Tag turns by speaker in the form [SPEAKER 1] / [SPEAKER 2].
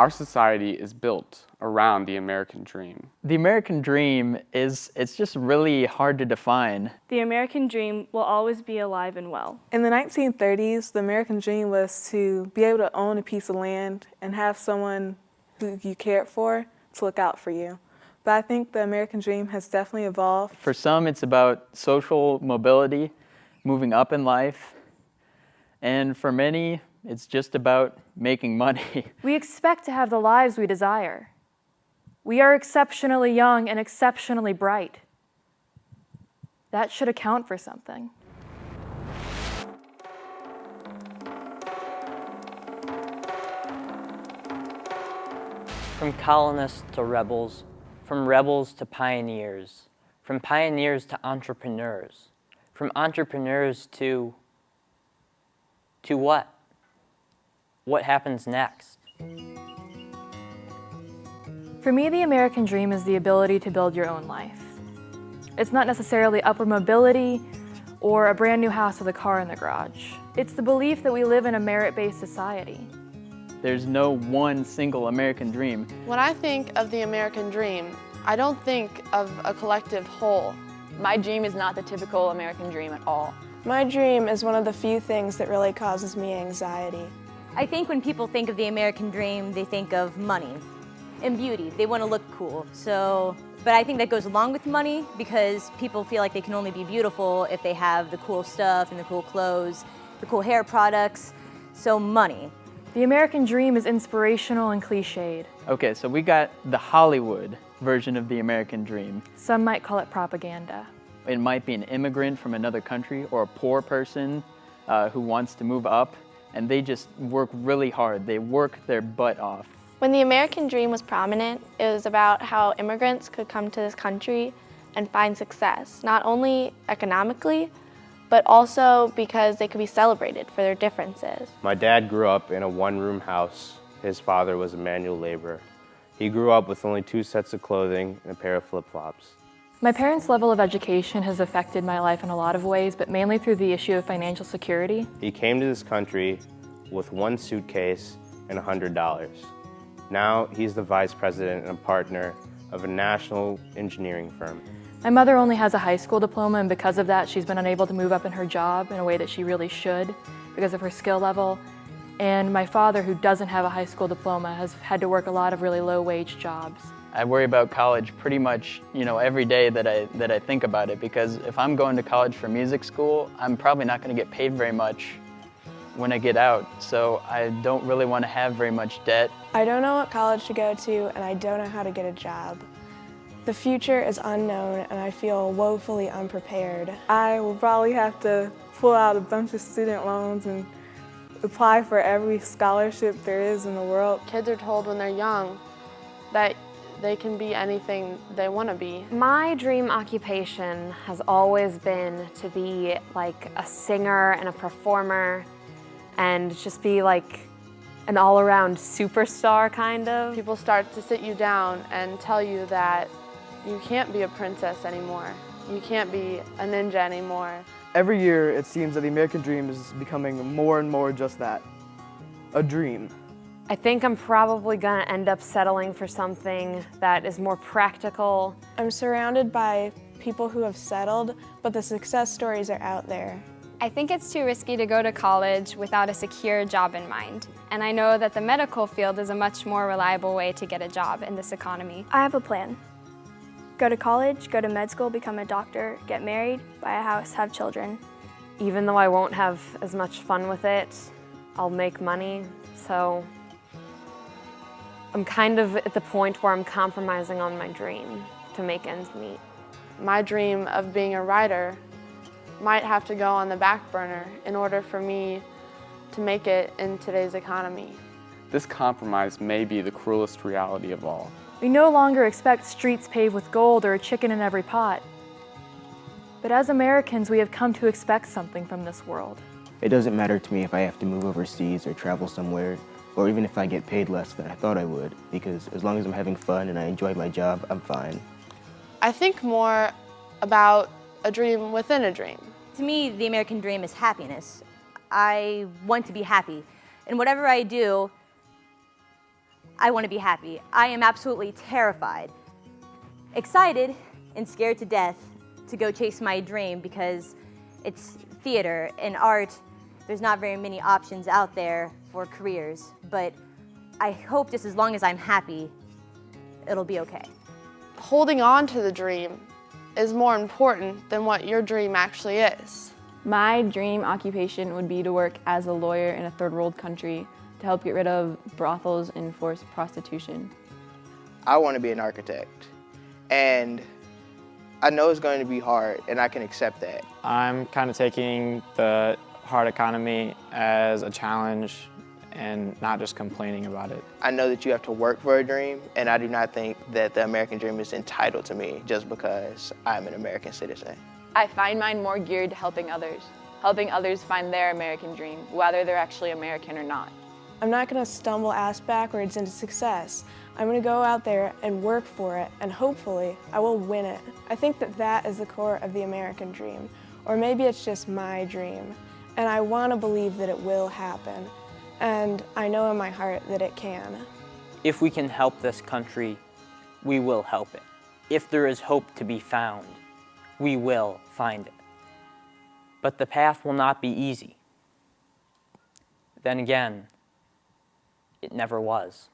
[SPEAKER 1] Our society is built around the American dream.
[SPEAKER 2] The American dream it's just really hard to define.
[SPEAKER 3] The American dream will always be alive and well.
[SPEAKER 4] In the 1930s, the American dream was to be able to own a piece of land and have someone who you cared for to look out for you. But I think the American dream has definitely evolved.
[SPEAKER 2] For some, it's about social mobility, moving up in life. And for many, it's just about making money.
[SPEAKER 3] We expect to have the lives we desire. We are exceptionally young and exceptionally bright. That should account for something.
[SPEAKER 5] From colonists to rebels, from rebels to pioneers, from pioneers to entrepreneurs, from entrepreneurs to what? What happens next?
[SPEAKER 3] For me, the American dream is the ability to build your own life. It's not necessarily upward mobility or a brand new house with a car in the garage. It's the belief that we live in a merit-based society.
[SPEAKER 2] There's no one single American dream.
[SPEAKER 6] When I think of the American dream, I don't think of a collective whole.
[SPEAKER 7] My dream is not the typical American dream at all.
[SPEAKER 8] My dream is one of the few things that really causes me anxiety.
[SPEAKER 9] I think when people think of the American dream, they think of money and beauty. They want to look cool. But I think that goes along with money because people feel like they can only be beautiful if they have the cool stuff and the cool clothes, the cool hair products. So money.
[SPEAKER 3] The American dream is inspirational and cliched.
[SPEAKER 2] Okay, so we got the Hollywood version of the American dream.
[SPEAKER 3] Some might call it propaganda.
[SPEAKER 2] It might be an immigrant from another country or a poor person who wants to move up, and they just work really hard. They work their butt off.
[SPEAKER 10] When the American dream was prominent, it was about how immigrants could come to this country and find success, not only economically, but also because they could be celebrated for their differences.
[SPEAKER 11] My dad grew up in a one-room house. His father was a manual laborer. He grew up with only 2 sets of clothing and a pair of flip-flops.
[SPEAKER 3] My parents' level of education has affected my life in a lot of ways, but mainly through the issue of financial security.
[SPEAKER 11] He came to this country with 1 suitcase and $100. Now he's the vice president and a partner of a national engineering firm.
[SPEAKER 3] My mother only has a high school diploma, and because of that, she's been unable to move up in her job in a way that she really should because of her skill level. And my father, who doesn't have a high school diploma, has had to work a lot of really low-wage jobs.
[SPEAKER 2] I worry about college pretty much, every day that I think about it, because if I'm going to college for music school, I'm probably not going to get paid very much when I get out, so I don't really want to have very much debt.
[SPEAKER 8] I don't know what college to go to, and I don't know how to get a job. The future is unknown, and I feel woefully unprepared.
[SPEAKER 4] I will probably have to pull out a bunch of student loans and apply for every scholarship there is in the world.
[SPEAKER 6] Kids are told when they're young that they can be anything they want to be.
[SPEAKER 12] My dream occupation has always been to be like a singer and a performer and just be like an all-around superstar, kind of.
[SPEAKER 6] People start to sit you down and tell you that you can't be a princess anymore. You can't be a ninja anymore.
[SPEAKER 13] Every year, it seems that the American dream is becoming more and more just that, a dream.
[SPEAKER 12] I think I'm probably gonna end up settling for something that is more practical.
[SPEAKER 8] I'm surrounded by people who have settled, but the success stories are out there.
[SPEAKER 14] I think it's too risky to go to college without a secure job in mind. And I know that the medical field is a much more reliable way to get a job in this economy.
[SPEAKER 15] I have a plan. Go to college, go to med school, become a doctor, get married, buy a house, have children.
[SPEAKER 12] Even though I won't have as much fun with it, I'll make money, so I'm kind of at the point where I'm compromising on my dream to make ends meet.
[SPEAKER 6] My dream of being a writer might have to go on the back burner in order for me to make it in today's economy.
[SPEAKER 1] This compromise may be the cruelest reality of all.
[SPEAKER 3] We no longer expect streets paved with gold or a chicken in every pot. But as Americans, we have come to expect something from this world.
[SPEAKER 16] It doesn't matter to me if I have to move overseas or travel somewhere, or even if I get paid less than I thought I would, because as long as I'm having fun and I enjoy my job, I'm fine.
[SPEAKER 6] I think more about a dream within a dream.
[SPEAKER 9] To me, the American dream is happiness. I want to be happy. And whatever I do, I want to be happy. I am absolutely terrified, excited, and scared to death to go chase my dream because it's theater and art. There's not very many options out there for careers, but I hope just as long as I'm happy, it'll be okay.
[SPEAKER 6] Holding on to the dream is more important than what your dream actually is.
[SPEAKER 17] My dream occupation would be to work as a lawyer in a third world country to help get rid of brothels and forced prostitution.
[SPEAKER 18] I want to be an architect, and I know it's going to be hard, and I can accept that.
[SPEAKER 19] I'm kind of taking the hard economy as a challenge and not just complaining about it.
[SPEAKER 18] I know that you have to work for a dream, and I do not think that the American dream is entitled to me just because I'm an American citizen.
[SPEAKER 7] I find mine more geared to helping others find their American dream, whether they're actually American or not.
[SPEAKER 8] I'm not going to stumble ass backwards into success. I'm going to go out there and work for it, and hopefully I will win it. I think that that is the core of the American dream, or maybe it's just my dream, and I want to believe that it will happen, and I know in my heart that it can.
[SPEAKER 5] If we can help this country, we will help it. If there is hope to be found, we will find it. But the path will not be easy. Then again, it never was.